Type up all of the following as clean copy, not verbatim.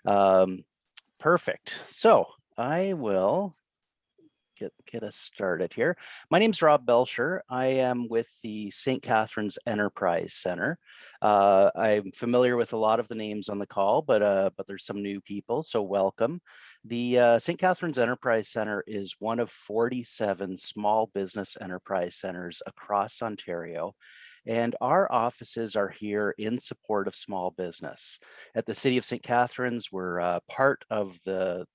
Um, Perfect. So I will get us started here. My name's Rob Belcher. I am with the St. Catharines Enterprise Center. I'm familiar with a lot of the names on the call, but there's some new people, so welcome. The St. Catharines Enterprise Center is one of 47 small business enterprise centers across Ontario. And our offices are here in support of small business. At the City of St. Catharines, we're part of the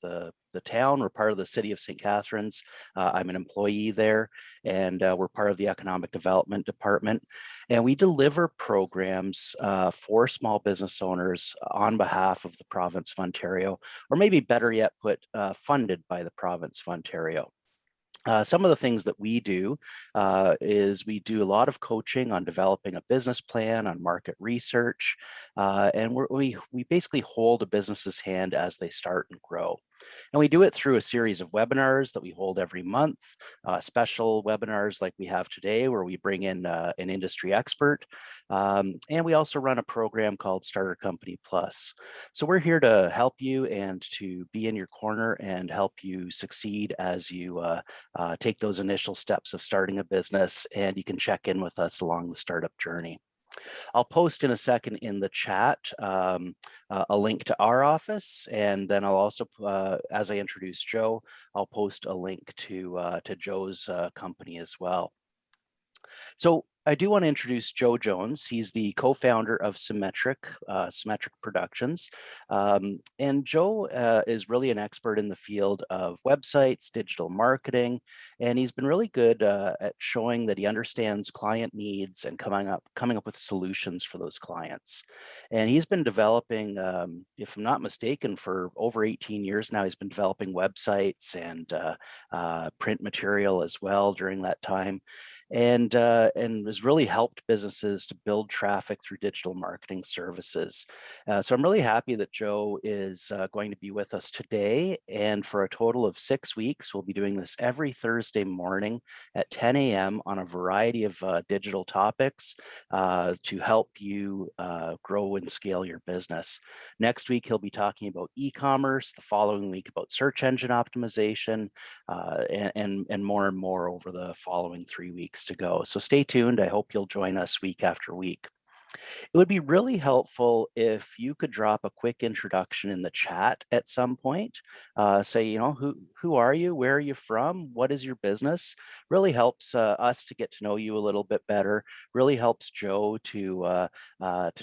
town. We're part of the City of St. Catharines. I'm an employee there, and we're part of the Economic Development Department. And we deliver programs for small business owners on behalf of the province of Ontario, or maybe better yet put, funded by the province of Ontario. Some of the things that we do is we do a lot of coaching on developing a business plan, on market research, and we basically hold a business's hand as they start and grow. And we do it through a series of webinars that we hold every month, special webinars like we have today, where we bring in an industry expert. And we also run a program called Starter Company Plus. So we're here to help you and to be in your corner and help you succeed as you take those initial steps of starting a business, and you can check in with us along the startup journey. I'll post in a second in the chat a link to our office, and then I'll also, as I introduce Joe, I'll post a link to Joe's company as well. So I do want to introduce Joe Jones. He's the co-founder of Symmetric Productions. And Joe is really an expert in the field of websites, digital marketing, and he's been really good at showing that he understands client needs and coming up with solutions for those clients. And he's been developing, if I'm not mistaken, for over 18 years now. He's been developing websites and print material as well during that time, and has really helped businesses to build traffic through digital marketing services. So I'm really happy that Joe is going to be with us today, and for a total of 6 weeks. We'll be doing this every Thursday morning at 10 a.m. on a variety of digital topics to help you grow and scale your business. Next week, he'll be talking about e-commerce, the following week about search engine optimization, and more over the following 3 weeks to go. So stay tuned. I hope you'll join us week after week. It would be really helpful if you could drop a quick introduction in the chat at some point. Say, who are you? Where are you from? What is your business? Really helps us to get to know you a little bit better. Really helps Joe to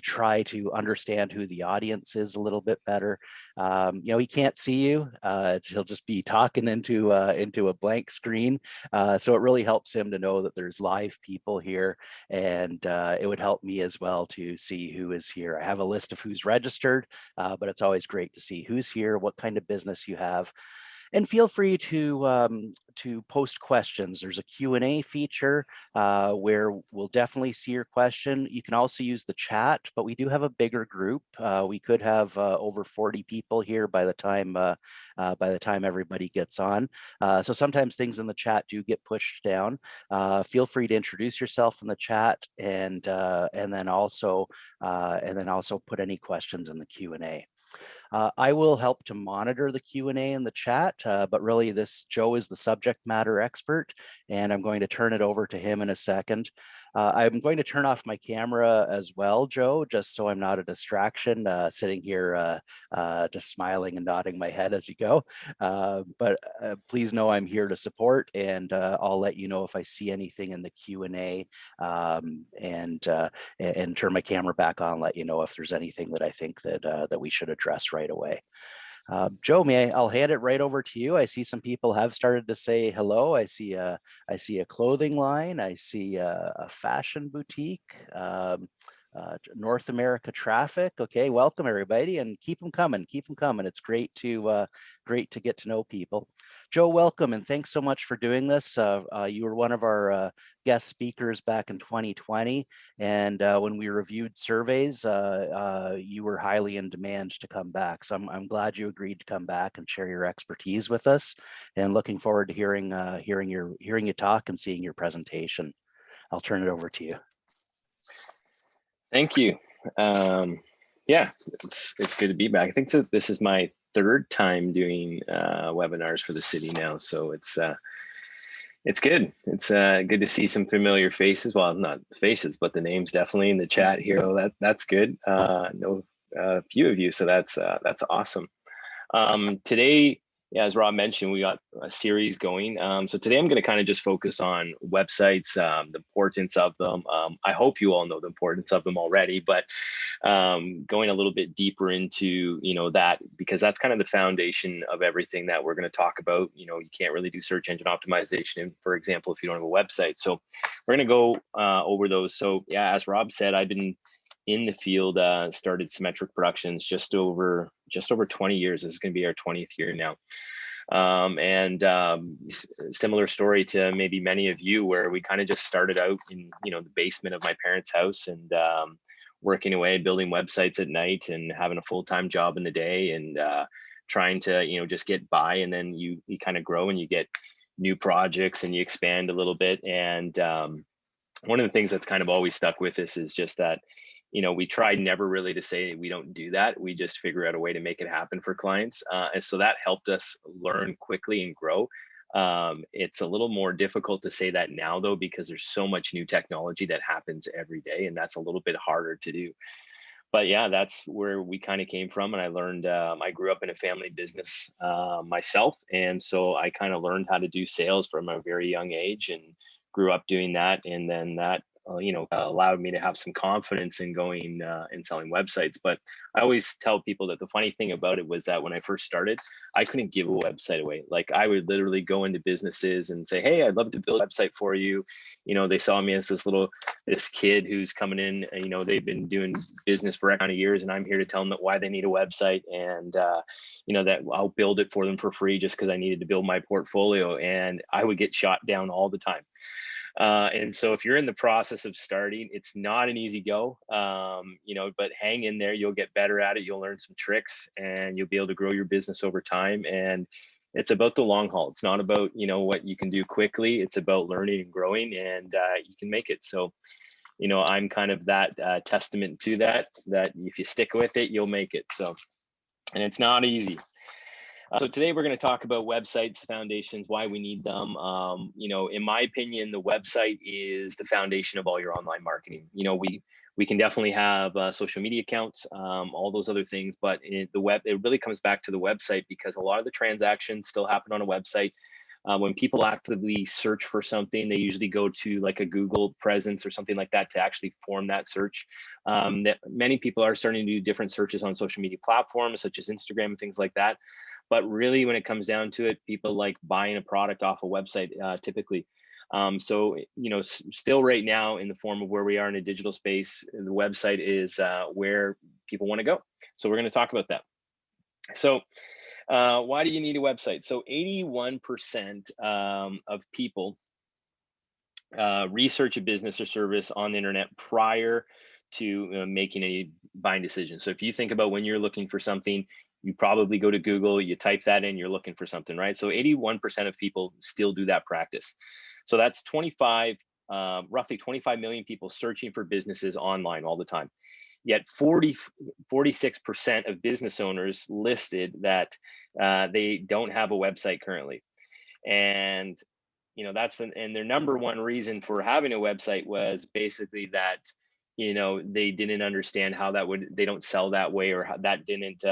try to understand who the audience is a little bit better. He can't see you. He'll just be talking into a blank screen. So it really helps him to know that there's live people here, and it would help me as well to see who is here. I have a list of who's registered, but it's always great to see who's here, what kind of business you have. And feel free to post questions. There's a Q&A feature where we'll definitely see your question. You can also use the chat, but we do have a bigger group. We could have over 40 people here by the time everybody gets on. So sometimes things in the chat do get pushed down. Feel free to introduce yourself in the chat, and then also put any questions in the Q&A. I will help to monitor the Q&A in the chat, but really Joe is the subject matter expert, and I'm going to turn it over to him in a second. I'm going to turn off my camera as well, Joe, just so I'm not a distraction, sitting here just smiling and nodding my head as you go. But please know I'm here to support, and I'll let you know if I see anything in the Q&A, and turn my camera back on, let you know if there's anything that I think that we should address right away. Joe, I'll hand it right over to you. I see some people have started to say hello. I see a clothing line. I see a fashion boutique. North America Traffic. Okay, welcome everybody, and keep them coming. Keep them coming. It's great to get to know people. Joe, welcome, and thanks so much for doing this. You were one of our guest speakers back in 2020, and when we reviewed surveys, you were highly in demand to come back. So I'm glad you agreed to come back and share your expertise with us, and looking forward to hearing you talk and seeing your presentation. I'll turn it over to you. Thank you. Yeah, it's good to be back. I think this is my third time doing webinars for the city now, so it's good. It's good to see some familiar faces. Well, not faces, but the names definitely in the chat here. Oh, that's good. Know a few of you, so that's awesome. Today, yeah, as Rob mentioned, we got a series going. So today I'm going to kind of just focus on websites, the importance of them. I hope you all know the importance of them already, but going a little bit deeper into, that, because that's kind of the foundation of everything that we're going to talk about. You can't really do search engine optimization, for example, if you don't have a website. So we're going to go over those. So yeah, as Rob said, I've been in the field, started Symmetric Productions just over 20 years. This is going to be our 20th year now. Similar story to maybe many of you, where we kind of just started out in, the basement of my parents' house, and working away, building websites at night and having a full-time job in the day, and trying to, just get by. And then you kind of grow and you get new projects and you expand a little bit. And one of the things that's kind of always stuck with us is just that, we tried never really to say we don't do that. We just figure out a way to make it happen for clients. And so that helped us learn quickly and grow. It's a little more difficult to say that now, though, because there's so much new technology that happens every day, and that's a little bit harder to do. But yeah, that's where we kind of came from. And I learned, I grew up in a family business myself. And so I kind of learned how to do sales from a very young age and grew up doing that. And then that, allowed me to have some confidence in going and selling websites. But I always tell people that the funny thing about it was that when I first started, I couldn't give a website away. Like, I would literally go into businesses and say, hey, I'd love to build a website for you. They saw me as this kid who's coming in, they've been doing business for a kind of years, and I'm here to tell them that why they need a website, and that I'll build it for them for free just because I needed to build my portfolio. And I would get shot down all the time. And so if you're in the process of starting, it's not an easy go, but hang in there. You'll get better at it. You'll learn some tricks, and you'll be able to grow your business over time. And it's about the long haul. It's not about, what you can do quickly. It's about learning and growing, and you can make it. So, I'm kind of that testament to that if you stick with it, you'll make it. So, and it's not easy. So today we're going to talk about websites, foundations, why we need them. In my opinion, the website is the foundation of all your online marketing. We can definitely have social media accounts, all those other things, but it really comes back to the website, because a lot of the transactions still happen on a website. When people actively search for something, they usually go to like a Google presence or something like that to actually form that search. That many people are starting to do different searches on social media platforms such as Instagram and things like that. But really, when it comes down to it, people like buying a product off a website typically. So, still right now, in the form of where we are in a digital space, the website is where people want to go. So we're going to talk about that. So why do you need a website? So 81% of people research a business or service on the internet prior to making a buying decision. So if you think about when you're looking for something, you probably go to Google, you type that in, you're looking for something, right? So 81% of people still do that practice. So that's roughly 25 million people searching for businesses online all the time. Yet 46% of business owners listed that they don't have a website currently. And and their number one reason for having a website was basically that they didn't understand how they don't sell that way, or how that didn't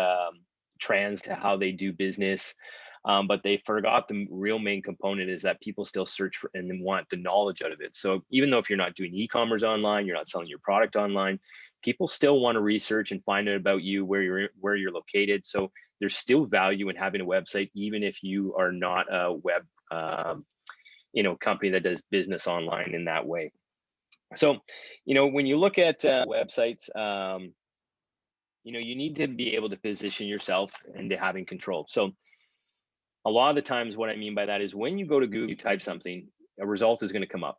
trans to how they do business. But they forgot the real main component is that people still search for and want the knowledge out of it. So even though if you're not doing e-commerce online, you're not selling your product online, people still want to research and find out about you, where you're located. So there's still value in having a website, even if you are not a web company that does business online in that way. So, when you look at websites, you need to be able to position yourself into having control. So a lot of the times what I mean by that is when you go to Google, you type something, a result is going to come up.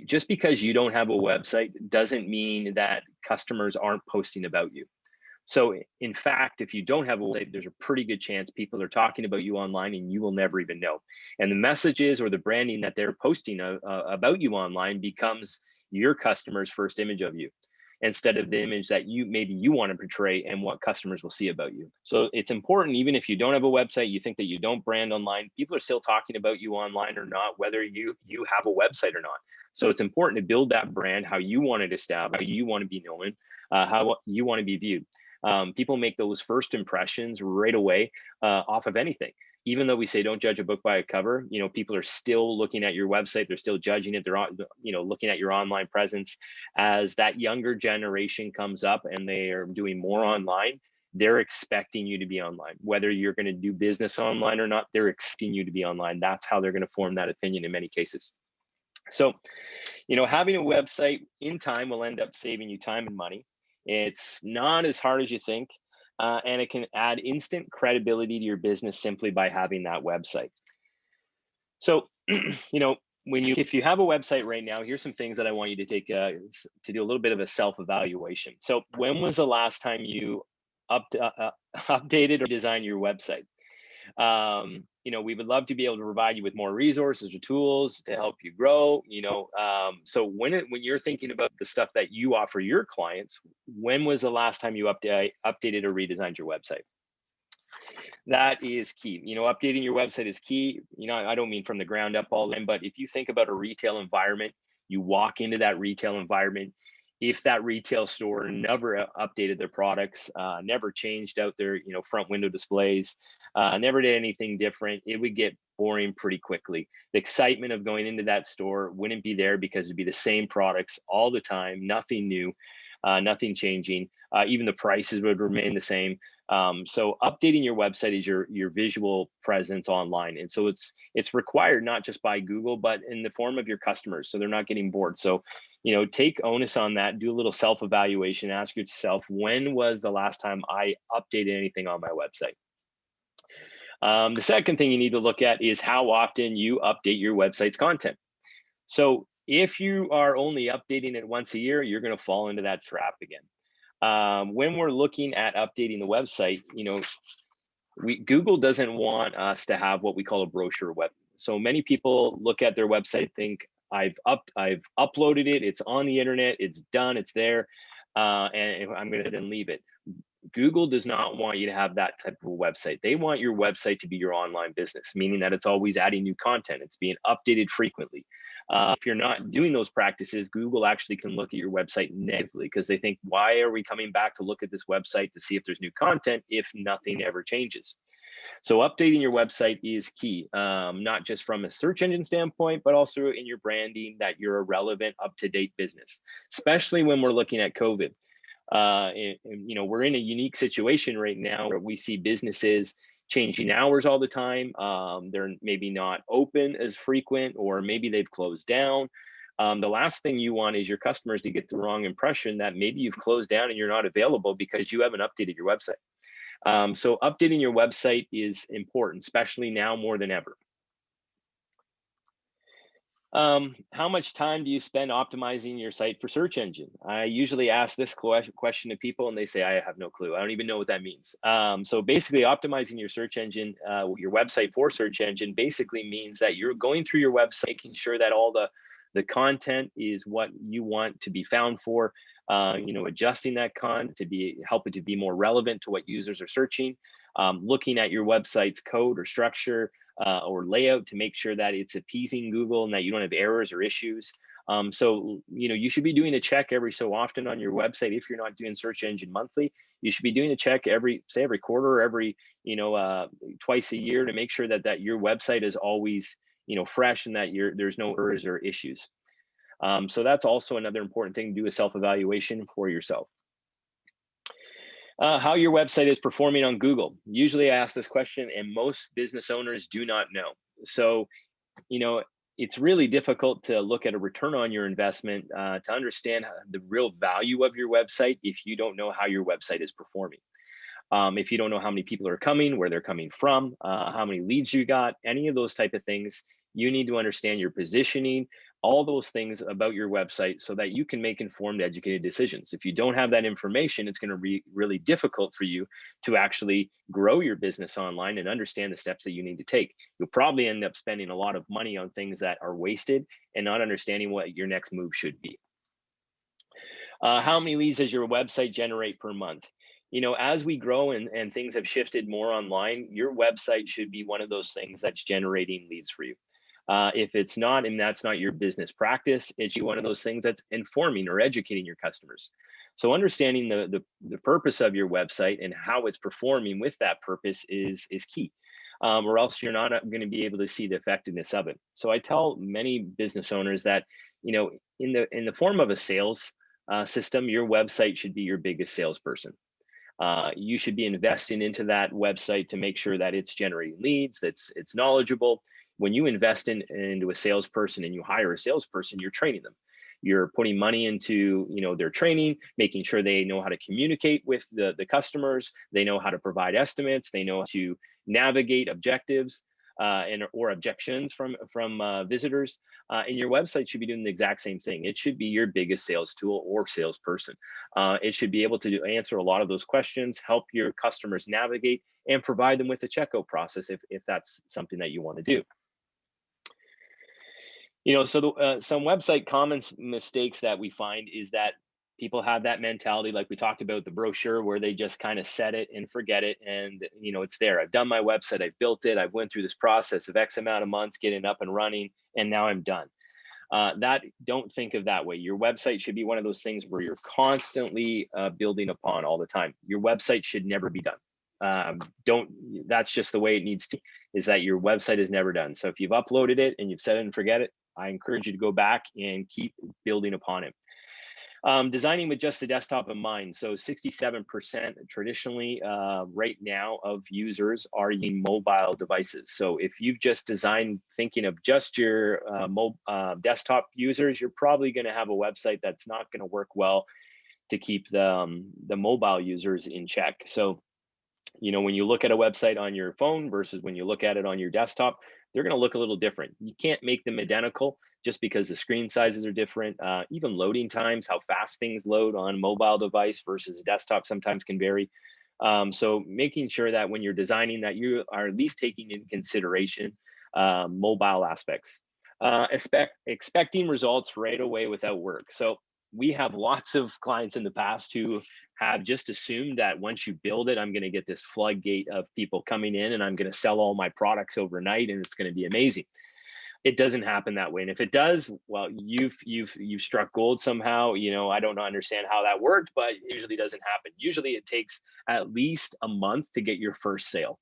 Just because you don't have a website doesn't mean that customers aren't posting about you. So in fact, if you don't have a website, there's a pretty good chance people are talking about you online and you will never even know. And the messages or the branding that they're posting about you online becomes your customer's first image of you. instead of the image that maybe you want to portray and what customers will see about you. So it's important, even if you don't have a website, you think that you don't brand online, people are still talking about you online or not, whether you have a website or not. So it's important to build that brand how you want it established, how you want to be known, how you want to be viewed. People make those first impressions right away off of anything. Even though we say don't judge a book by a cover, people are still looking at your website. They're still judging it. They're, looking at your online presence. As that younger generation comes up and they are doing more online, they're expecting you to be online. Whether you're going to do business online or not, they're expecting you to be online. That's how they're going to form that opinion in many cases. So, having a website in time will end up saving you time and money. It's not as hard as you think. And it can add instant credibility to your business simply by having that website. So, if you have a website right now, here's some things that I want you to take to do a little bit of a self-evaluation. So, when was the last time you updated or designed your website? We would love to be able to provide you with more resources or tools to help you grow. So when you're thinking about the stuff that you offer your clients, when was the last time you updated or redesigned your website? That is key. Updating your website is key. I don't mean from the ground up all in, but if you think about a retail environment, you walk into that retail environment. If that retail store never updated their products, never changed out their front window displays, never did anything different, it would get boring pretty quickly. The excitement of going into that store wouldn't be there because it'd be the same products all the time, nothing new, nothing changing. Even the prices would remain the same. So updating your website is your visual presence online, and so it's required not just by Google, but in the form of your customers, so they're not getting bored. So take onus on that. Do a little self-evaluation. Ask yourself, when was the last time I updated anything on my website? The second thing you need to look at is how often you update your website's content. So if you are only updating it once a year, you're going to fall into that trap again. When we're looking at updating the website, Google doesn't want us to have what we call a brochure web. So many people look at their website, think I've uploaded it, it's on the internet, it's done, it's there, and I'm going to then leave it. Google does not want you to have that type of a website. They want your website to be your online business, meaning that it's always adding new content. It's being updated frequently. If you're not doing those practices, Google actually can look at your website negatively because they think, why are we coming back to look at this website to see if there's new content if nothing ever changes? So updating your website is key, not just from a search engine standpoint, but also in your branding, that you're a relevant, up-to-date business, especially when we're looking at COVID. We're in a unique situation right now where we see businesses changing hours all the time. They're maybe not open as frequent, or maybe they've closed down. The last thing you want is your customers to get the wrong impression that maybe you've closed down and you're not available because you haven't updated your website. So updating your website is important, especially now more than ever. How much time do you spend optimizing your site for search engine? I usually ask this question to people and they say, I have no clue. I don't even know what that means. So basically optimizing your search engine, your website for search engine basically means that you're going through your website, making sure that all the content is what you want to be found for, adjusting that content to help it to be more relevant to what users are searching, looking at your website's code or structure, or layout to make sure that it's appeasing Google and that you don't have errors or issues. So you should be doing a check every so often on your website. If you're not doing search engine monthly, you should be doing a check every quarter or every, twice a year to make sure that your website is always, fresh and that there's no errors or issues. So that's also another important thing to do, a self-evaluation for yourself. How your website is performing on Google. Usually I ask this question and most business owners do not know. So, it's really difficult to look at a return on your investment to understand the real value of your website if you don't know how your website is performing. If you don't know how many people are coming, where they're coming from, how many leads you got, any of those type of things, you need to understand your positioning, all those things about your website so that you can make informed, educated decisions. If you don't have that information, it's going to be really difficult for you to actually grow your business online and understand the steps that you need to take. You'll probably end up spending a lot of money on things that are wasted and not understanding what your next move should be. How many leads does your website generate per month? As we grow and things have shifted more online, your website should be one of those things that's generating leads for you. If it's not, and that's not your business practice, it should be one of those things that's informing or educating your customers. So understanding the purpose of your website and how it's performing with that purpose is key. Or else you're not going to be able to see the effectiveness of it. So I tell many business owners that, in the form of a sales system, your website should be your biggest salesperson. You should be investing into that website to make sure that it's generating leads, it's knowledgeable. When you invest into a salesperson and you hire a salesperson, you're training them. You're putting money into their training, making sure they know how to communicate with the customers, they know how to provide estimates, they know how to navigate objectives or objections from visitors. And your website should be doing the exact same thing. It should be your biggest sales tool or salesperson. It should be able to answer a lot of those questions, help your customers navigate, and provide them with a checkout process if that's something that you want to do. Some website comments mistakes that we find is that people have that mentality, like we talked about the brochure, where they just kind of set it and forget it, and it's there. I've done my website, I've built it, I've went through this process of X amount of months getting up and running, and now I'm done. Don't think of that way. Your website should be one of those things where you're constantly building upon all the time. Your website should never be done. That's just the way it needs to, is that your website is never done. So if you've uploaded it and you've set it and forget it, I encourage you to go back and keep building upon it. Designing with just the desktop in mind. So 67% traditionally right now of users are using mobile devices. So if you've just designed thinking of just your desktop users, you're probably going to have a website that's not going to work well to keep the mobile users in check. So when you look at a website on your phone versus when you look at it on your desktop, they're going to look a little different. You can't make them identical just because the screen sizes are different. Even loading times, how fast things load on a mobile device versus a desktop sometimes can vary. So making sure that when you're designing that you are at least taking into consideration mobile aspects. Expecting results right away without work. So we have lots of clients in the past who have just assumed that once you build it, I'm going to get this floodgate of people coming in and I'm going to sell all my products overnight and it's going to be amazing. It doesn't happen that way. And if it does, well, you've struck gold somehow. I don't understand how that worked, but it usually doesn't happen. Usually it takes at least a month to get your first sale.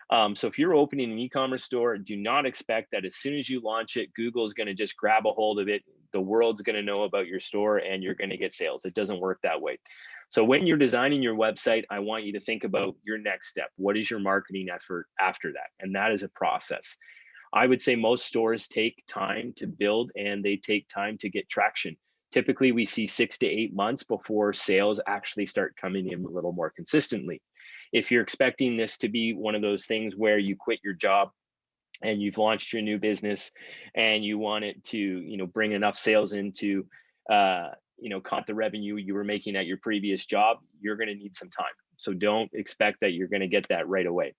So if you're opening an e-commerce store, do not expect that as soon as you launch it, Google is going to just grab a hold of it. The world's going to know about your store and you're going to get sales. It doesn't work that way. So when you're designing your website, I want you to think about your next step. What is your marketing effort after that? And that is a process. I would say most stores take time to build and they take time to get traction. Typically, we see 6 to 8 months before sales actually start coming in a little more consistently. If you're expecting this to be one of those things where you quit your job and you've launched your new business and you want it to, bring enough sales into, caught the revenue you were making at your previous job, you're going to need some time. So don't expect that you're going to get that right away.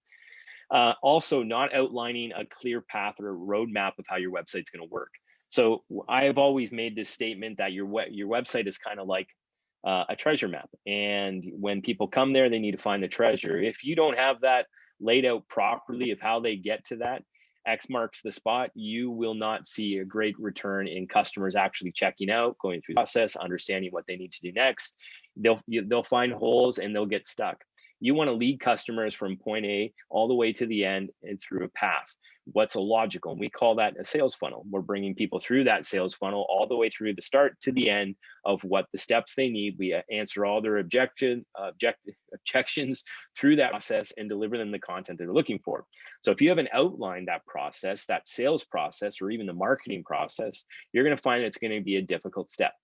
Also, not outlining a clear path or a roadmap of how your website's going to work. So I have always made this statement that your website is kind of like a treasure map. And when people come there, they need to find the treasure. If you don't have that laid out properly of how they get to that, X marks the spot, you will not see a great return in customers actually checking out, going through the process, understanding what they need to do next. They'll find holes and they'll get stuck. You want to lead customers from point A all the way to the end and through a path. What's a logical? And we call that a sales funnel. We're bringing people through that sales funnel all the way through the start to the end of what the steps they need. We answer all their objections through that process and deliver them the content they're looking for. So if you haven't outlined that process, that sales process, or even the marketing process, you're going to find it's going to be a difficult step.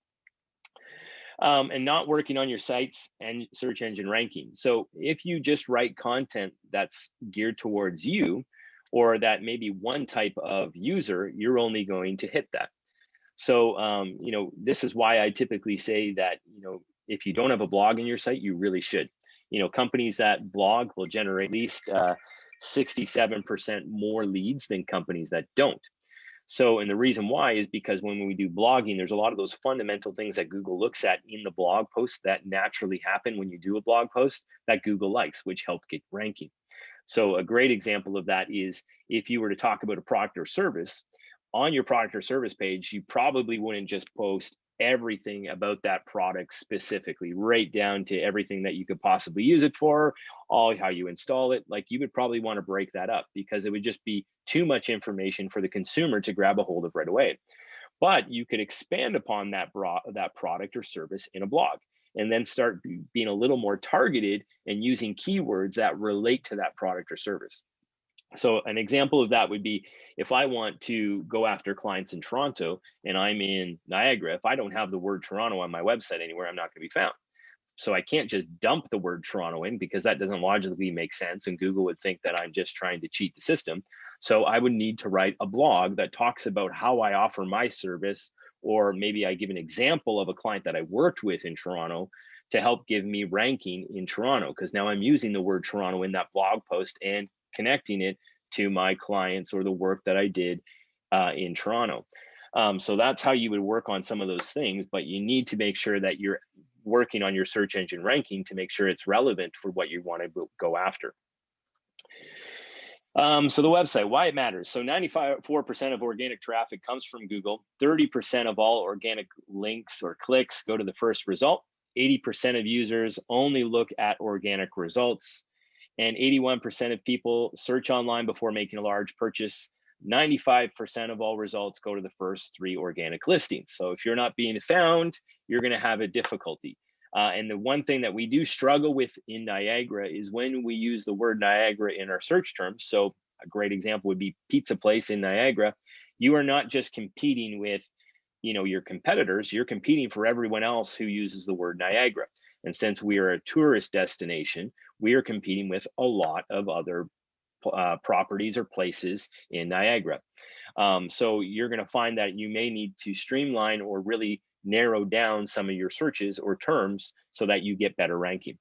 And not working on your sites and search engine ranking. So if you just write content that's geared towards you, or that maybe one type of user, you're only going to hit that. So, this is why I typically say that, if you don't have a blog in your site, you really should. Companies that blog will generate at least 67% more leads than companies that don't. So, and the reason why is because when we do blogging, there's a lot of those fundamental things that Google looks at in the blog post that naturally happen when you do a blog post that Google likes, which help get ranking. So a great example of that is if you were to talk about a product or service, on your product or service page, you probably wouldn't just post everything about that product specifically, right down to everything that you could possibly use it for, all how you install it. Like, you would probably want to break that up because it would just be too much information for the consumer to grab a hold of right away. But you could expand upon that product or service in a blog, and then start being a little more targeted and using keywords that relate to that product or service. So an example of that would be if I want to go after clients in Toronto and I'm in Niagara, if I don't have the word Toronto on my website anywhere, I'm not going to be found. So I can't just dump the word Toronto in, because that doesn't logically make sense. And Google would think that I'm just trying to cheat the system. So I would need to write a blog that talks about how I offer my service, or maybe I give an example of a client that I worked with in Toronto to help give me ranking in Toronto, because now I'm using the word Toronto in that blog post and connecting it to my clients or the work that I did in Toronto. So that's how you would work on some of those things, but you need to make sure that you're working on your search engine ranking to make sure it's relevant for what you want to go after. So the website, why it matters. So 94% of organic traffic comes from Google. 30% of all organic links or clicks go to the first result. 80% of users only look at organic results. And 81% of people search online before making a large purchase. 95% of all results go to the first 3 organic listings. So if you're not being found, you're going to have a difficulty. And the one thing that we do struggle with in Niagara is when we use the word Niagara in our search terms. So a great example would be pizza place in Niagara. You are not just competing with, your competitors, you're competing for everyone else who uses the word Niagara. And since we are a tourist destination, we are competing with a lot of other properties or places in Niagara. So you're going to find that you may need to streamline or really narrow down some of your searches or terms so that you get better ranking.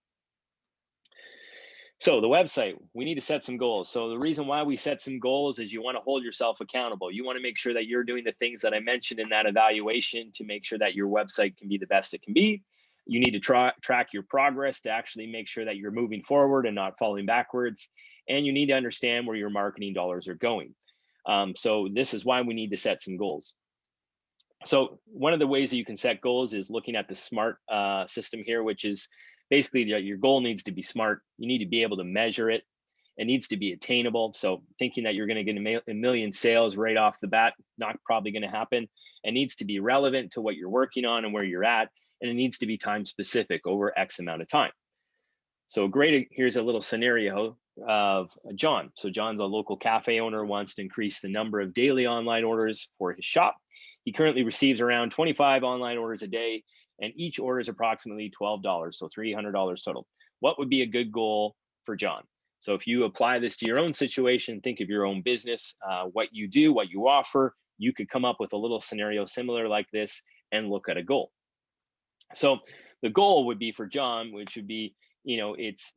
So the website, we need to set some goals. So the reason why we set some goals is you want to hold yourself accountable. You want to make sure that you're doing the things that I mentioned in that evaluation to make sure that your website can be the best it can be. You need to track your progress to actually make sure that you're moving forward and not falling backwards. And you need to understand where your marketing dollars are going. So this is why we need to set some goals. So one of the ways that you can set goals is looking at the SMART system here, which is basically your goal needs to be smart. You need to be able to measure it. It needs to be attainable. So thinking that you're going to get a million sales right off the bat, not probably going to happen. It needs to be relevant to what you're working on and where you're at. And it needs to be time specific over X amount of time. So here's a little scenario of John. So John's a local cafe owner, wants to increase the number of daily online orders for his shop. He currently receives around 25 online orders a day, and each order is approximately $12, so $300 total. What would be a good goal for John? So if you apply this to your own situation, think of your own business, what you do, what you offer, you could come up with a little scenario similar like this and look at a goal. So the goal would be for John, which would be, it's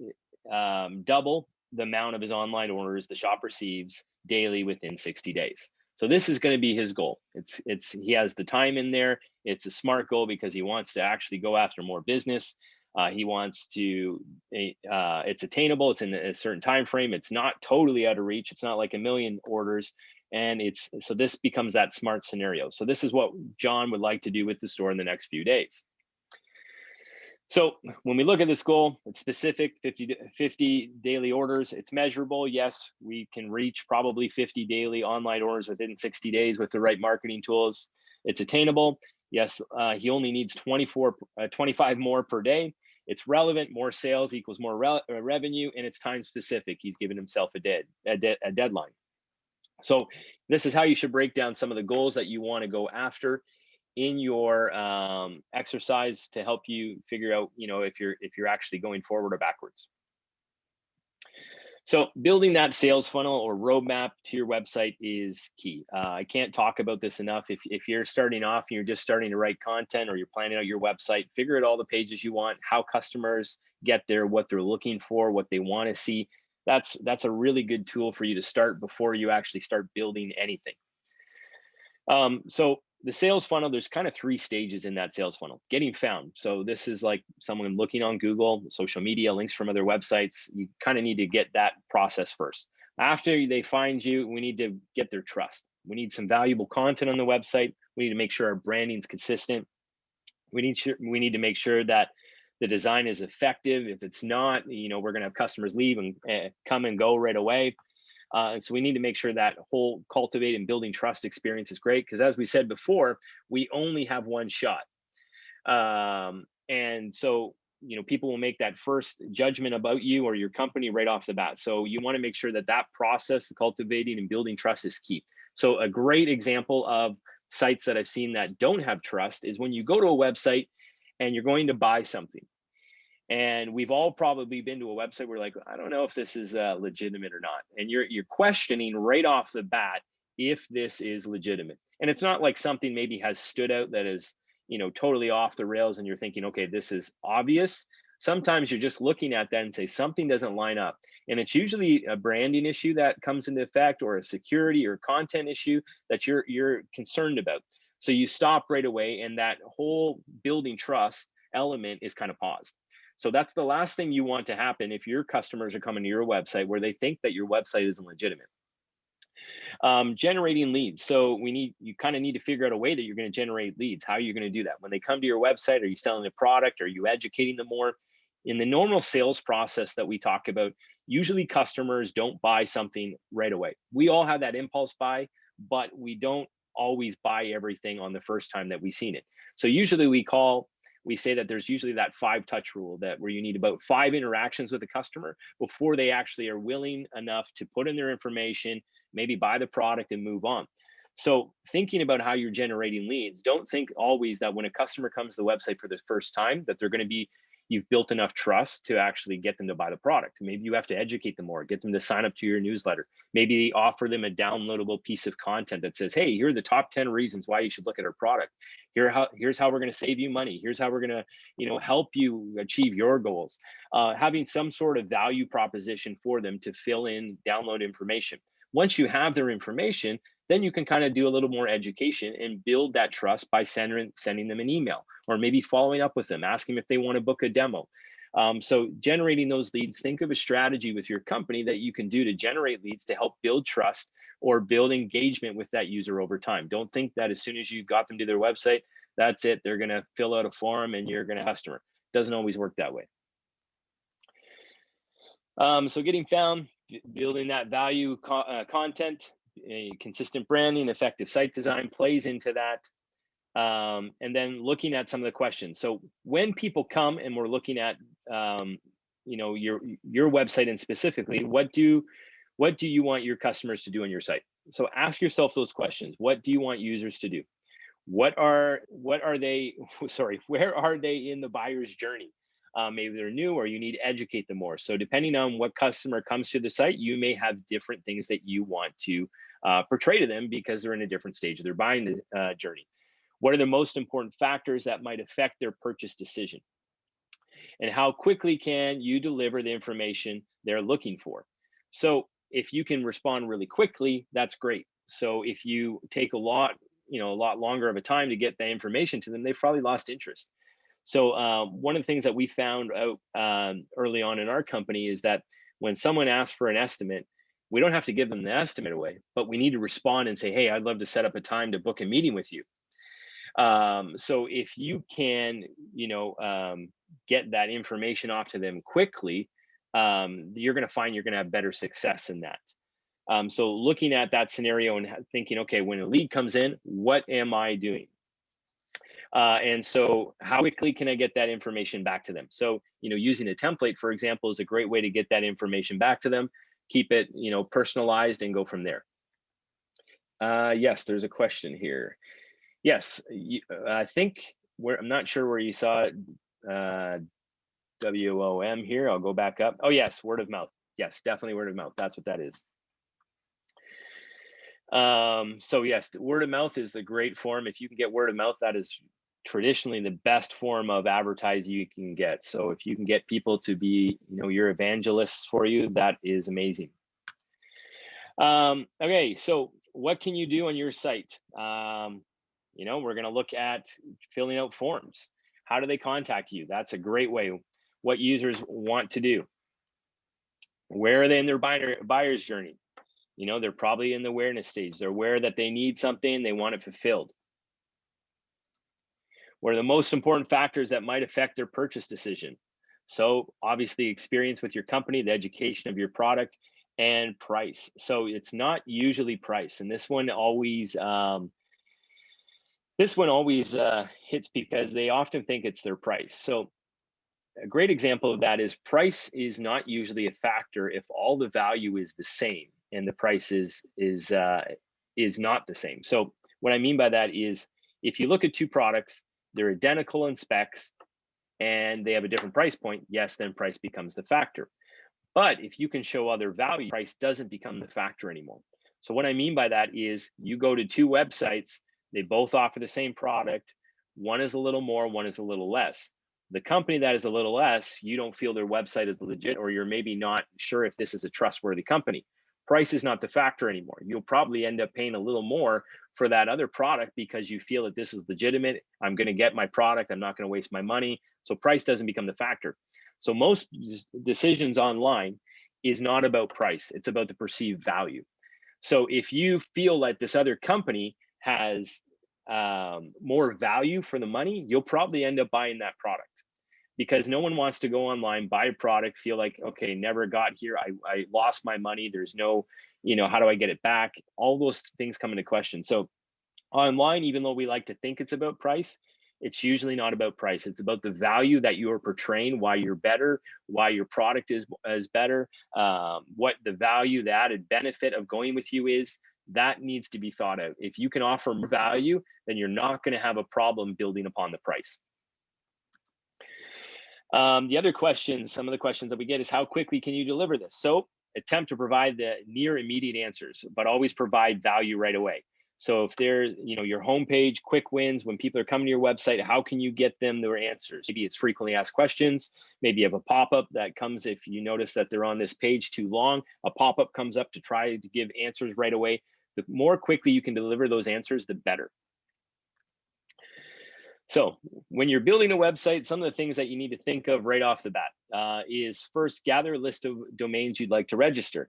double the amount of his online orders the shop receives daily within 60 days. So this is going to be his goal. He has the time in there. It's a SMART goal because he wants to actually go after more business. He wants to, it's attainable. It's in a certain time frame. It's not totally out of reach. It's not like a million orders. And so this becomes that SMART scenario. So this is what John would like to do with the store in the next few days. So when we look at this goal, it's specific, 50 daily orders. It's measurable. Yes, we can reach probably 50 daily online orders within 60 days with the right marketing tools. It's attainable. Yes, he only needs 25 more per day. It's relevant. More sales equals more revenue, and it's time specific. He's given himself a deadline. So this is how you should break down some of the goals that you want to go after in your exercise to help you figure out, if you're actually going forward or backwards. So building that sales funnel or roadmap to your website is key. I can't talk about this enough. If you're starting off and you're just starting to write content or you're planning out your website, figure out all the pages you want, how customers get there, what they're looking for, what they want to see. That's a really good tool for you to start before you actually start building anything. So the sales funnel, there's kind of three stages in that sales funnel. Getting found. So this is like someone looking on Google, social media, links from other websites. You kind of need to get that process first. After they find you, we need to get their trust. We need some valuable content on the website. We need to make sure our branding's consistent. We need to make sure that the design is effective. If it's not, we're going to have customers leave and come and go right away. And so we need to make sure that whole cultivate and building trust experience is great, because as we said before, we only have one shot. And so, people will make that first judgment about you or your company right off the bat. So you want to make sure that that process, cultivating and building trust, is key. So a great example of sites that I've seen that don't have trust is when you go to a website and you're going to buy something. And we've all probably been to a website where like, I don't know if this is legitimate or not. And you're questioning right off the bat if this is legitimate. And it's not like something maybe has stood out that is, totally off the rails and you're thinking, okay, this is obvious. Sometimes you're just looking at that and say something doesn't line up. And it's usually a branding issue that comes into effect, or a security or content issue that you're concerned about. So you stop right away, and that whole building trust element is kind of paused. So that's the last thing you want to happen if your customers are coming to your website where they think that your website isn't legitimate. Generating leads. So you kind of need to figure out a way that you're going to generate leads. How are you going to do that? When they come to your website, are you selling a product? Are you educating them more? In the normal sales process that we talk about, usually customers don't buy something right away. We all have that impulse buy, but we don't always buy everything on the first time that we've seen it. So usually we say that there's usually that 5-touch rule, that where you need about 5 interactions with a customer before they actually are willing enough to put in their information, maybe buy the product and move on. So thinking about how you're generating leads, don't think always that when a customer comes to the website for the first time that you've built enough trust to actually get them to buy the product. Maybe you have to educate them more, get them to sign up to your newsletter. Maybe offer them a downloadable piece of content that says, hey, here are the top 10 reasons why you should look at our product. Here's how we're going to save you money. Here's how we're going to, help you achieve your goals. Having some sort of value proposition for them to fill in, download information. Once you have their information, then you can kind of do a little more education and build that trust by sending them an email, or maybe following up with them, asking if they want to book a demo. So generating those leads, think of a strategy with your company that you can do to generate leads to help build trust or build engagement with that user over time. Don't think that as soon as you've got them to their website, that's it. They're going to fill out a form and you're going to customer. Doesn't always work that way. So getting found, building that value content, consistent branding, effective site design plays into that. And then looking at some of the questions. So when people come and we're looking at, your website, and specifically, what do you want your customers to do on your site? So ask yourself those questions. What do you want users to do? Where are they in the buyer's journey? Maybe they're new, or you need to educate them more. So depending on what customer comes to the site, you may have different things that you want to portray to them because they're in a different stage of their buying journey. What are the most important factors that might affect their purchase decision? And how quickly can you deliver the information they're looking for? So if you can respond really quickly, that's great. So if you take a lot longer of a time to get the information to them, they've probably lost interest. So one of the things that we found out early on in our company is that when someone asks for an estimate, we don't have to give them the estimate away, but we need to respond and say, hey, I'd love to set up a time to book a meeting with you. So if you can, get that information off to them quickly, you're going to find you're going to have better success in that. So looking at that scenario and thinking, okay, when a lead comes in, what am I doing? And so how quickly can I get that information back to them? So, using a template, for example, is a great way to get that information back to them, keep it, personalized, and go from there. Yes, there's a question here. Yes, I think I'm not sure where you saw it, WOM here. I'll go back up. Oh yes, word of mouth. Yes, definitely word of mouth. That's what that is. So yes, word of mouth is a great form. If you can get word of mouth, that is traditionally the best form of advertising you can get. So if you can get people to be, your evangelists for you, that is amazing. Okay, so what can you do on your site? We're going to look at filling out forms. How do they contact you? That's a great way. What users want to do. Where are they in their buyer's journey? They're probably in the awareness stage. They're aware that they need something, they want it fulfilled. What are the most important factors that might affect their purchase decision? So obviously experience with your company, the education of your product, and price. So it's not usually price. And this one always hits because they often think it's their price. So a great example of that is price is not usually a factor if all the value is the same and the price is not the same. So what I mean by that is if you look at two products, they're identical in specs and they have a different price point, yes, then price becomes the factor. But if you can show other value, price doesn't become the factor anymore. So what I mean by that is you go to two websites, they both offer the same product. One is a little more, one is a little less. The company that is a little less, you don't feel their website is legit, or you're maybe not sure if this is a trustworthy company. Price is not the factor anymore. You'll probably end up paying a little more for that other product because you feel that this is legitimate. I'm going to get my product. I'm not going to waste my money. So price doesn't become the factor. So most decisions online is not about price. It's about the perceived value. So if you feel like this other company has more value for the money, you'll probably end up buying that product because no one wants to go online, buy a product, feel like, okay, never got here. I lost my money. There's no, how do I get it back? All those things come into question. So online, even though we like to think it's about price, it's usually not about price. It's about the value that you are portraying, why you're better, why your product is better, what the value, the added benefit of going with you is. That needs to be thought out. If you can offer more value, then you're not going to have a problem building upon the price. The other questions, some of the questions that we get is how quickly can you deliver this? So attempt to provide the near immediate answers, but always provide value right away. So if there's, your homepage, quick wins, when people are coming to your website, how can you get them their answers? Maybe it's frequently asked questions. Maybe you have a pop-up that comes if you notice that they're on this page too long. A pop-up comes up to try to give answers right away. The more quickly you can deliver those answers, the better. So when you're building a website, some of the things that you need to think of right off the bat is first gather a list of domains you'd like to register.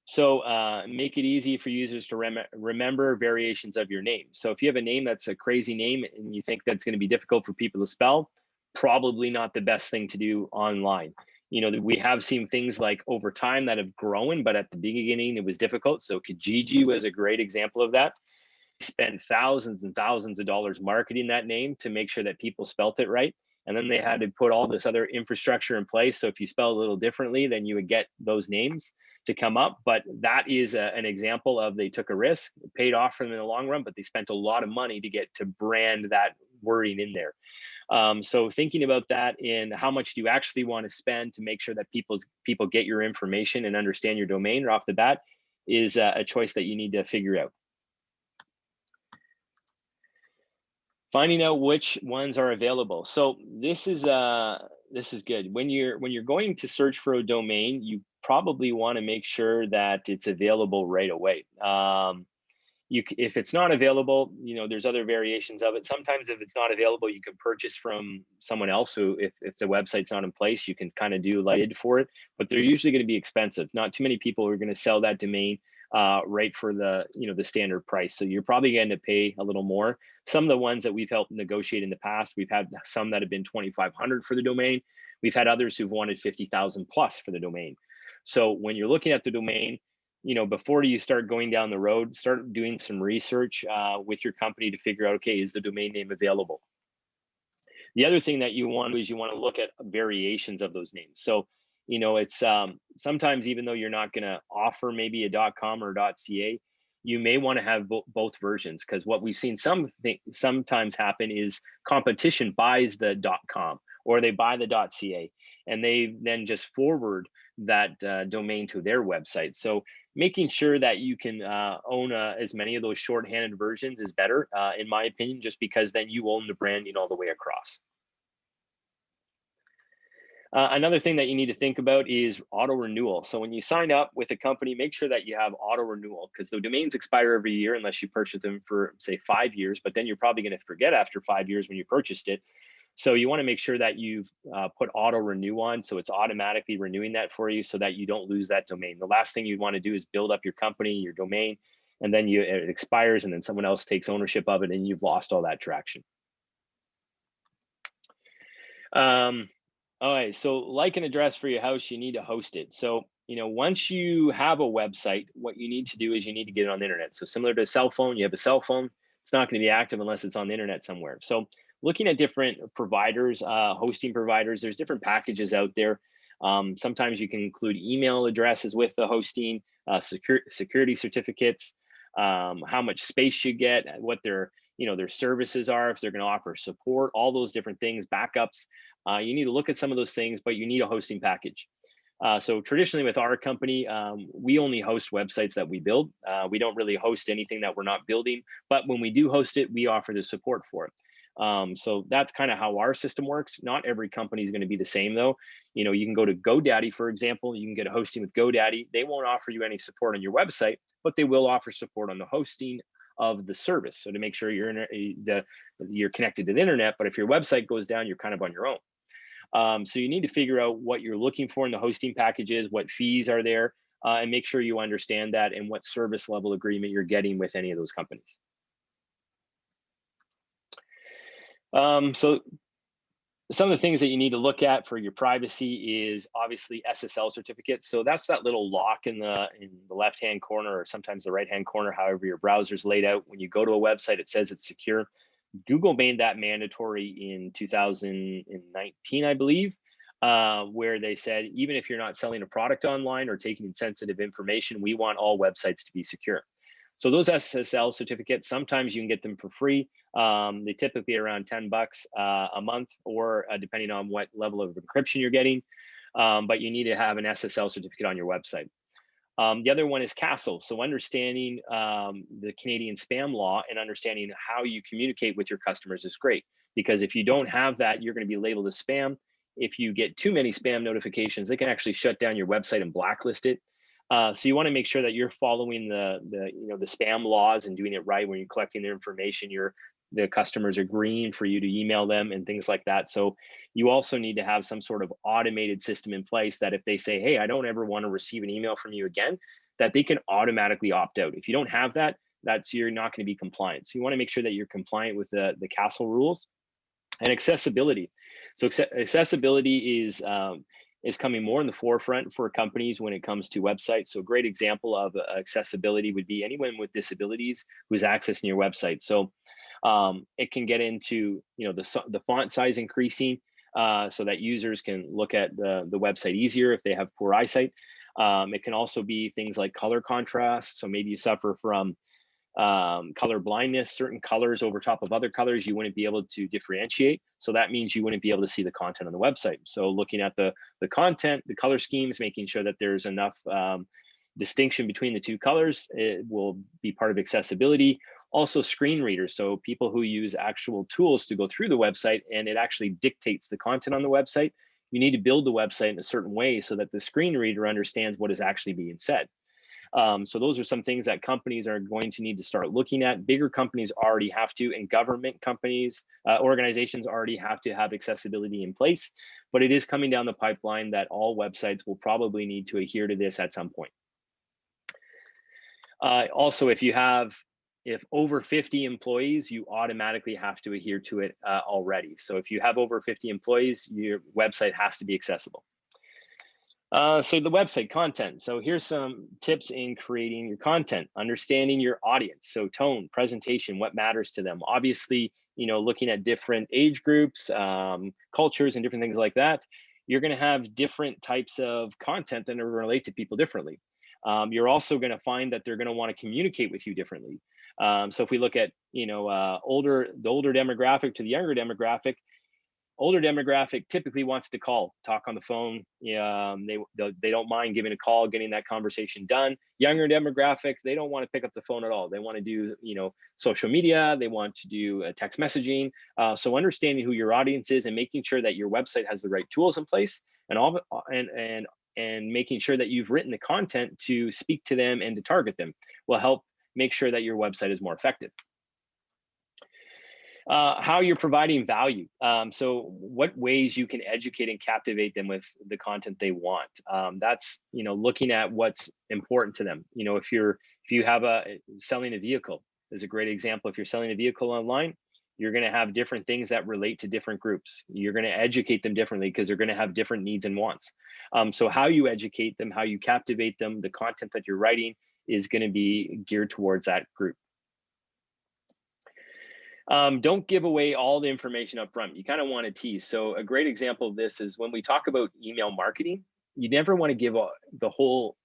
So make it easy for users to remember variations of your name. So if you have a name that's a crazy name and you think that's going to be difficult for people to spell, probably not the best thing to do online. We have seen things like over time that have grown, but at the beginning it was difficult. So Kijiji was a great example of that. Spent thousands and thousands of dollars marketing that name to make sure that people spelt it right. And then they had to put all this other infrastructure in place. So if you spell a little differently, then you would get those names to come up. But that is an example of they took a risk, it paid off for them in the long run, but they spent a lot of money to get to brand that wording in there. So thinking about that in how much do you actually want to spend to make sure that people get your information and understand your domain right off the bat is a choice that you need to figure out. Finding out which ones are available. So this is good. When you're going to search for a domain, you probably want to make sure that it's available right away. If it's not available, there's other variations of it. Sometimes if it's not available, you can purchase from someone else who, if the website's not in place, you can kind of do a bid for it, but they're usually going to be expensive. Not too many people are going to sell that domain right for the the standard price. So you're probably going to pay a little more. Some of the ones that we've helped negotiate in the past, we've had some that have been $2,500 for the domain. We've had others who've wanted 50,000 plus for the domain. So when you're looking at the domain, before you start going down the road, start doing some research with your company to figure out, okay, is the domain name available? The other thing that you want to do is you want to look at variations of those names. So it's sometimes, even though you're not going to offer maybe a .com or .ca, you may want to have both versions, because what we've seen sometimes happen is competition buys the .com or they buy the .ca, and they then just forward that domain to their website. So making sure that you can own as many of those shorthanded versions is better, in my opinion, just because then you own the branding all the way across. Another thing that you need to think about is auto renewal. So when you sign up with a company, make sure that you have auto renewal, because the domains expire every year unless you purchase them for, say, 5 years, but then you're probably going to forget after 5 years when you purchased it. So you want to make sure that you've put auto renew on, so it's automatically renewing that for you so that you don't lose that domain. The last thing you'd want to do is build up your company, your domain, and then it expires and then someone else takes ownership of it and you've lost all that traction. All right, so like an address for your house, you need to host it. So, once you have a website, what you need to do is you need to get it on the internet. So similar to a cell phone, you have a cell phone, it's not going to be active unless it's on the internet somewhere. So looking at different providers, hosting providers, there's different packages out there. Sometimes you can include email addresses with the hosting, security certificates, how much space you get, what their services are, if they're going to offer support, all those different things, backups. You need to look at some of those things, but you need a hosting package. So traditionally with our company, we only host websites that we build. We don't really host anything that we're not building, but when we do host it, we offer the support for it. So that's kind of how our system works. Not every company is going to be the same though. You can go to GoDaddy, for example, you can get a hosting with GoDaddy. They won't offer you any support on your website, but they will offer support on the hosting of the service. So to make sure you're connected to the internet, but if your website goes down, you're kind of on your own. So you need to figure out what you're looking for in the hosting packages, what fees are there, and make sure you understand that and what service level agreement you're getting with any of those companies. So some of the things that you need to look at for your privacy is obviously SSL certificates. So that's that little lock in the left-hand corner, or sometimes the right-hand corner, however your browser's laid out. When you go to a website, it says it's secure. Google made that mandatory in 2019, I believe, where they said, even if you're not selling a product online or taking sensitive information, we want all websites to be secure. So those SSL certificates, sometimes you can get them for free. They typically are around $10 a month, or depending on what level of encryption you're getting. But you need to have an SSL certificate on your website. The other one is CASL. So understanding the Canadian spam law and understanding how you communicate with your customers is great, because if you don't have that, you're going to be labeled as spam. If you get too many spam notifications, they can actually shut down your website and blacklist it. So you want to make sure that you're following the spam laws and doing it right when you're collecting their information. The customers agreeing for you to email them and things like that. So you also need to have some sort of automated system in place that if they say, hey, I don't ever want to receive an email from you again, that they can automatically opt out. If you don't have that, you're not going to be compliant. So you want to make sure that you're compliant with the CASL rules. And accessibility. So accessibility is coming more in the forefront for companies when it comes to websites. So a great example of accessibility would be anyone with disabilities who's accessing your website. So it can get into the font size increasing so that users can look at the website easier if they have poor eyesight. It can also be things like color contrast. So maybe you suffer from color blindness, certain colors over top of other colors you wouldn't be able to differentiate. So that means you wouldn't be able to see the content on the website. So looking at the content, the color schemes, making sure that there's enough distinction between the two colors, it will be part of accessibility. Also screen readers, so people who use actual tools to go through the website and it actually dictates the content on the website. You need to build the website in a certain way so that the screen reader understands what is actually being said. So those are some things that companies are going to need to start looking at. Bigger companies already have to, and government companies, organizations already have to have accessibility in place, but it is coming down the pipeline that all websites will probably need to adhere to this at some point. Also, if over 50 employees, you automatically have to adhere to it already. So if you have over 50 employees, your website has to be accessible. So the website content. So here's some tips in creating your content, understanding your audience. So tone, presentation, what matters to them. Obviously, looking at different age groups, cultures, and different things like that, you're going to have different types of content that relate to people differently. You're also going to find that they're going to want to communicate with you differently. So if we look at, the older demographic to the younger demographic, Older demographic typically wants to call, talk on the phone. They don't mind giving a call, getting that conversation done. Younger demographic, they don't want to pick up the phone at all. They want to do, social media. They want to do text messaging. So understanding who your audience is and making sure that your website has the right tools in place, and all and making sure that you've written the content to speak to them and to target them will help make sure that your website is more effective. How you're providing value. So what ways you can educate and captivate them with the content they want. That's, looking at what's important to them. If you have selling a vehicle is a great example. If you're selling a vehicle online, you're going to have different things that relate to different groups. You're going to educate them differently because they're going to have different needs and wants. So how you educate them, how you captivate them, the content that you're writing is going to be geared towards that group. Don't give away all the information up front. You kind of want to tease. So a great example of this is when we talk about email marketing, you never want to give the whole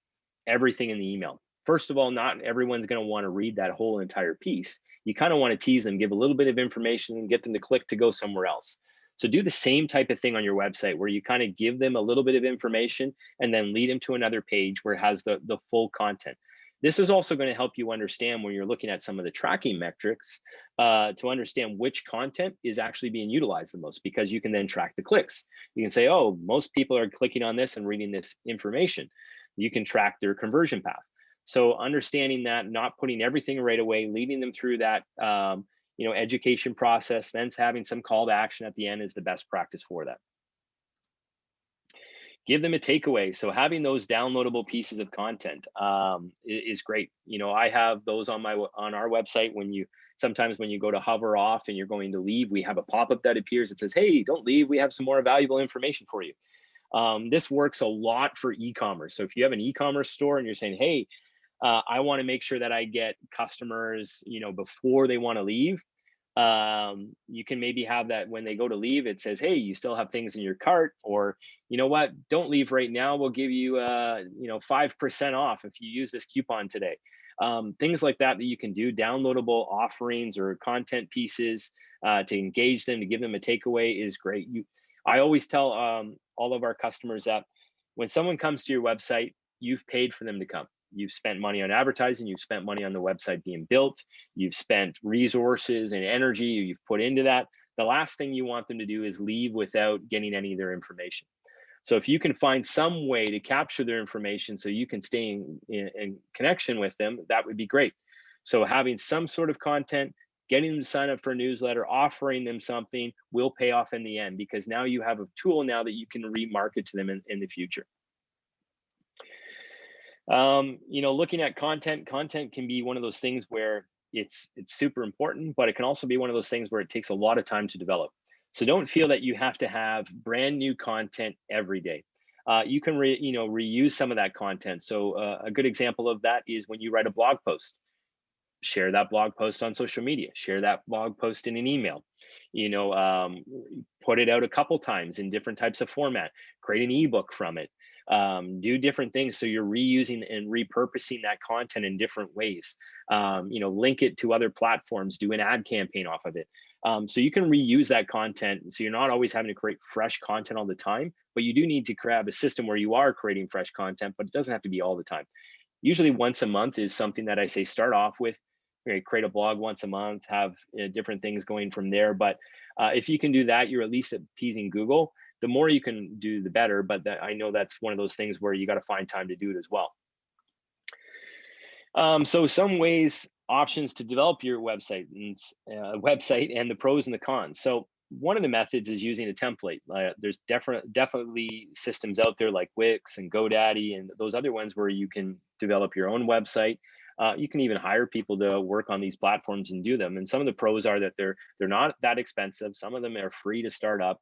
everything in the email. First of all, not everyone's going to want to read that whole entire piece. You kind of want to tease them, give a little bit of information and get them to click to go somewhere else. So do the same type of thing on your website where you kind of give them a little bit of information and then lead them to another page where it has the full content. This is also going to help you understand when you're looking at some of the tracking metrics to understand which content is actually being utilized the most, because you can then track the clicks. You can say, oh, most people are clicking on this and reading this information. You can track their conversion path. So understanding that, not putting everything right away, leading them through that education process, then having some call to action at the end is the best practice for that. Give them a takeaway. So having those downloadable pieces of content is great. I have those on our website. Sometimes when you go to hover off and you're going to leave, we have a pop-up that appears that says, hey, don't leave. We have some more valuable information for you. This works a lot for e-commerce. So if you have an e-commerce store and you're saying, hey, I want to make sure that I get customers, before they want to leave. You can maybe have that when they go to leave, it says, hey, you still have things in your cart, or you know what, don't leave right now. We'll give you 5% off if you use this coupon today. Things like that you can do, downloadable offerings or content pieces to engage them, to give them a takeaway is great. I always tell all of our customers that when someone comes to your website, you've paid for them to come. You've spent money on advertising, you've spent money on the website being built, you've spent resources and energy you've put into that. The last thing you want them to do is leave without getting any of their information. So if you can find some way to capture their information so you can stay in connection with them, that would be great. So having some sort of content, getting them to sign up for a newsletter, offering them something will pay off in the end, because now you have a tool now that you can remarket to them in the future. Looking at content can be one of those things where it's super important, but it can also be one of those things where it takes a lot of time to develop. So don't feel that you have to have brand new content every day. You can reuse some of that content. So a good example of that is when you write a blog post. Share that blog post on social media, share that blog post in an email, put it out a couple times in different types of format, create an ebook from it, do different things. So you're reusing and repurposing that content in different ways, link it to other platforms, do an ad campaign off of it. So you can reuse that content. So you're not always having to create fresh content all the time, but you do need to have a system where you are creating fresh content, but it doesn't have to be all the time. Usually once a month is something that I say start off with. Create a blog once a month, have different things going from there. But if you can do that, you're at least appeasing Google. The more you can do, the better. But I know that's one of those things where you got to find time to do it as well. So some ways, options to develop your website and the pros and the cons. So one of the methods is using a template. There's definitely systems out there like Wix and GoDaddy and those other ones where you can develop your own website. You can even hire people to work on these platforms and do them. And some of the pros are that they're not that expensive. Some of them are free to start up.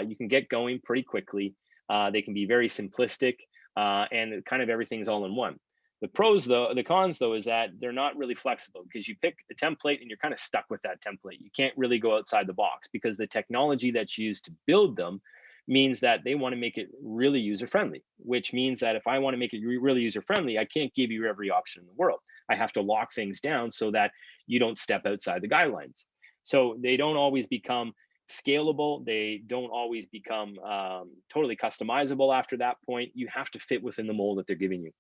You can get going pretty quickly. They can be very simplistic and kind of everything's all in one. The cons though, is that they're not really flexible, because you pick a template and you're kind of stuck with that template. You can't really go outside the box because the technology that's used to build them means that they want to make it really user-friendly, which means that if I want to make it really user-friendly, I can't give you every option in the world. I have to lock things down so that you don't step outside the guidelines. So they don't always become scalable. They don't always become totally customizable after that point. You have to fit within the mold that they're giving you.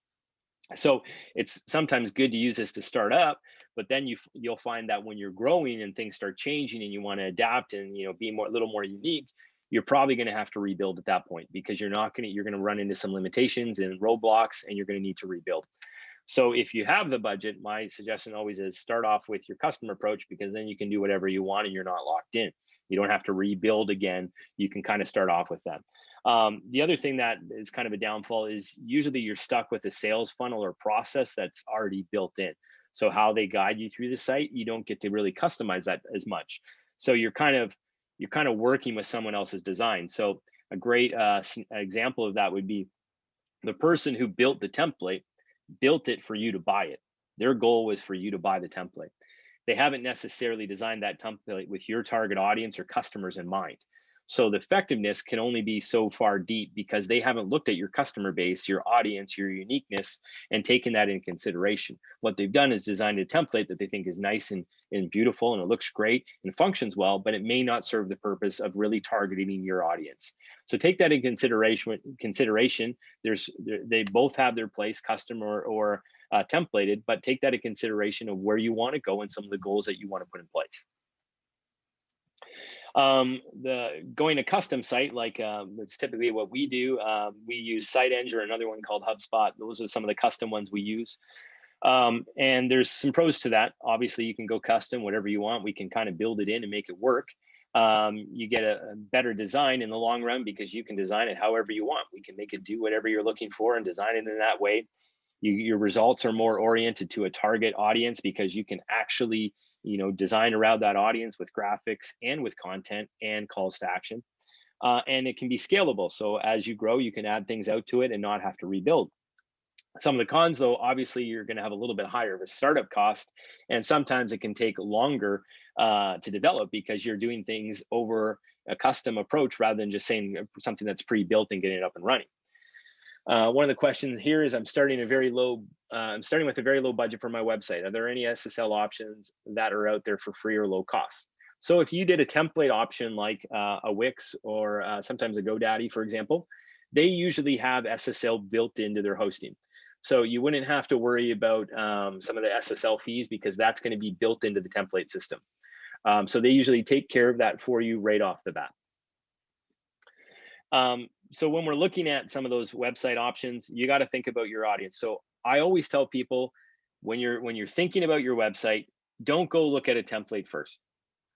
So it's sometimes good to use this to start up, but then you'll find that when you're growing and things start changing and you want to adapt and be more a little more unique, you're probably going to have to rebuild at that point, because you're going to run into some limitations and roadblocks, and you're going to need to rebuild. So if you have the budget, my suggestion always is start off with your custom approach, because then you can do whatever you want and you're not locked in. You don't have to rebuild again. You can kind of start off with that. The other thing that is kind of a downfall is usually you're stuck with a sales funnel or process that's already built in. So how they guide you through the site, you don't get to really customize that as much. So you're kind of working with someone else's design. So a great example of that would be the person who built the template built it for you to buy it. Their goal was for you to buy the template. They haven't necessarily designed that template with your target audience or customers in mind. So the effectiveness can only be so far deep, because they haven't looked at your customer base, your audience, your uniqueness, and taken that in consideration. What they've done is designed a template that they think is nice and beautiful, and it looks great and functions well, but it may not serve the purpose of really targeting your audience. So take that in consideration. They both have their place, custom or templated, but take that in consideration of where you want to go and some of the goals that you want to put in place. The going to custom site, like it's typically what we do. We use SiteEng or another one called HubSpot. Those are some of the custom ones we use. And there's some pros to that. Obviously, you can go custom, whatever you want. We can kind of build it in and make it work. You get a better design in the long run, because you can design it however you want. We can make it do whatever you're looking for and design it in that way. Your results are more oriented to a target audience, because you can actually design around that audience with graphics and with content and calls to action. And it can be scalable. So as you grow, you can add things out to it and not have to rebuild. Some of the cons, though, obviously you're going to have a little bit higher of a startup cost, and sometimes it can take longer to develop, because you're doing things over a custom approach rather than just saying something that's pre-built and getting it up and running. One of the questions here is, I'm starting with a very low budget for my website. Are there any SSL options that are out there for free or low cost? So if you did a template option like a Wix or sometimes a GoDaddy, for example, they usually have SSL built into their hosting. So you wouldn't have to worry about some of the SSL fees, because that's going to be built into the template system. So they usually take care of that for you right off the bat. So when we're looking at some of those website options, you got to think about your audience. So I always tell people, when you're thinking about your website, don't go look at a template first.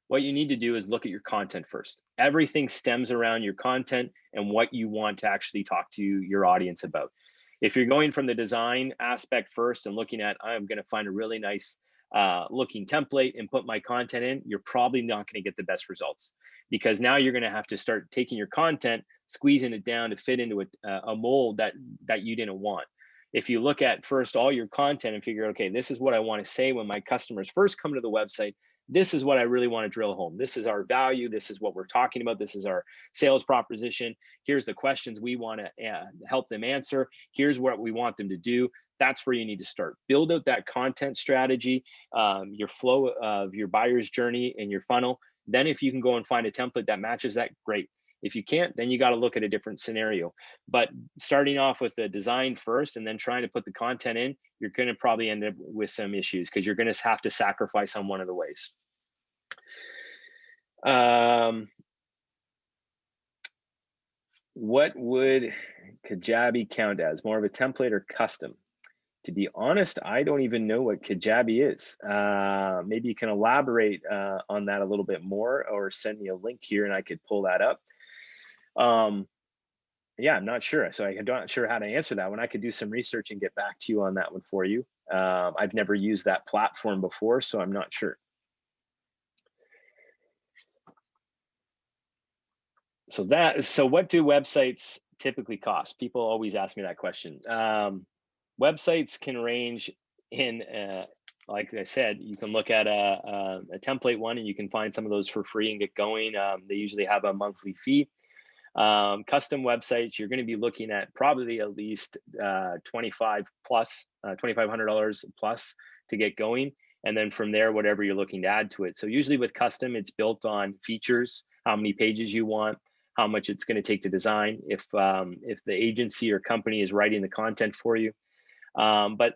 What you need to do is look at your content first. Everything stems around your content and what you want to actually talk to your audience about. If you're going from the design aspect first and looking at, I'm going to find a really nice looking template and put my content in, you're probably not going to get the best results, because now you're going to have to start taking your content, squeezing it down to fit into a mold that you didn't want. If you look at first all your content and figure, okay, this is what I want to say when my customers first come to the website, this is what I really want to drill home. This is our value. This is what we're talking about. This is our sales proposition. Here's the questions we want to help them answer. Here's what we want them to do. That's where you need to start. Build out that content strategy, your flow of your buyer's journey and your funnel. Then if you can go and find a template that matches that, great. If you can't, then you got to look at a different scenario. But starting off with the design first and then trying to put the content in, you're going to probably end up with some issues, because you're going to have to sacrifice on one of the ways. What would Kajabi count as? More of a template or custom? To be honest, I don't even know what Kajabi is. Maybe you can elaborate on that a little bit more, or send me a link here and I could pull that up. Yeah, I'm not sure. So I'm not sure how to answer that one. I could do some research and get back to you on that one for you. I've never used that platform before, so I'm not sure. So what do websites typically cost? People always ask me that question. Websites can range in, like I said, you can look at a template one and you can find some of those for free and get going. They usually have a monthly fee. Custom websites, you're going to be looking at probably at least $2,500 plus to get going. And then from there, whatever you're looking to add to it. So usually with custom, it's built on features how many pages you want, how much it's going to take to design, if the agency or company is writing the content for you. But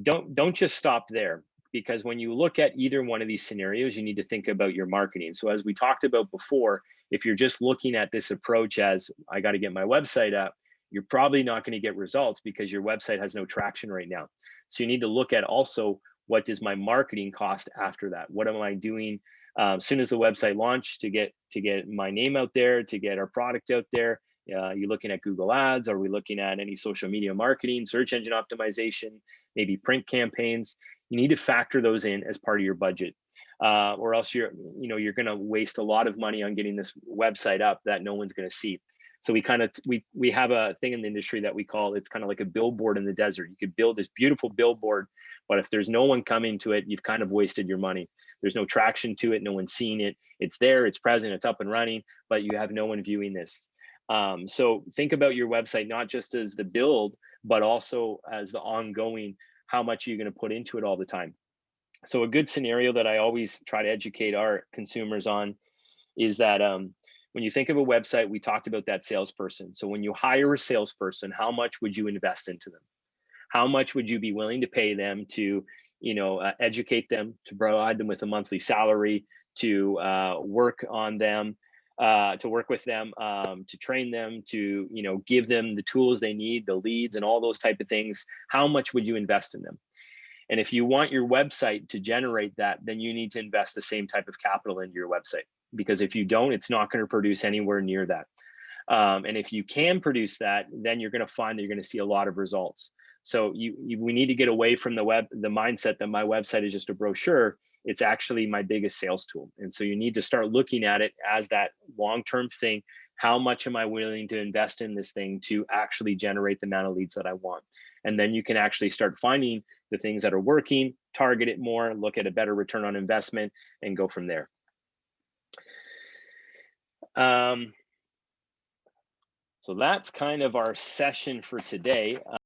don't just stop there, because when you look at either one of these scenarios, you need to think about your marketing. So as we talked about before, if you're just looking at this approach as I got to get my website up, you're probably not going to get results because your website has no traction right now. So you need to look at also, what does my marketing cost after that? What am I doing as soon as the website launched to get my name out there, to get our product out there? You're looking at Google Ads? Are we looking at any social media marketing, search engine optimization, maybe print campaigns? You need to factor those in as part of your budget, or else you're going to waste a lot of money on getting this website up that no one's going to see. So we have a thing in the industry that we call, it's kind of like a billboard in the desert. You could build this beautiful billboard, but if there's no one coming to it, you've kind of wasted your money. There's no traction to it. No one's seeing it. It's there, it's present, it's up and running, but you have no one viewing this. So think about your website, not just as the build, but also as the ongoing, how much are you going to put into it all the time? So a good scenario that I always try to educate our consumers on is that when you think of a website, we talked about that salesperson. So when you hire a salesperson, how much would you invest into them? How much would you be willing to pay them to, educate them, to provide them with a monthly salary, to work on them, to work with them, to train them, to give them the tools they need, the leads, and all those type of things? How much would you invest in them? And if you want your website to generate that, then you need to invest the same type of capital into your website, because if you don't, it's not going to produce anywhere near that. And if you can produce that, then you're going to find that you're going to see a lot of results. So we need to get away from the mindset that my website is just a brochure. It's actually my biggest sales tool. And so you need to start looking at it as that long-term thing. How much am I willing to invest in this thing to actually generate the amount of leads that I want? And then you can actually start finding the things that are working, target it more, look at a better return on investment, and go from there. So that's kind of our session for today.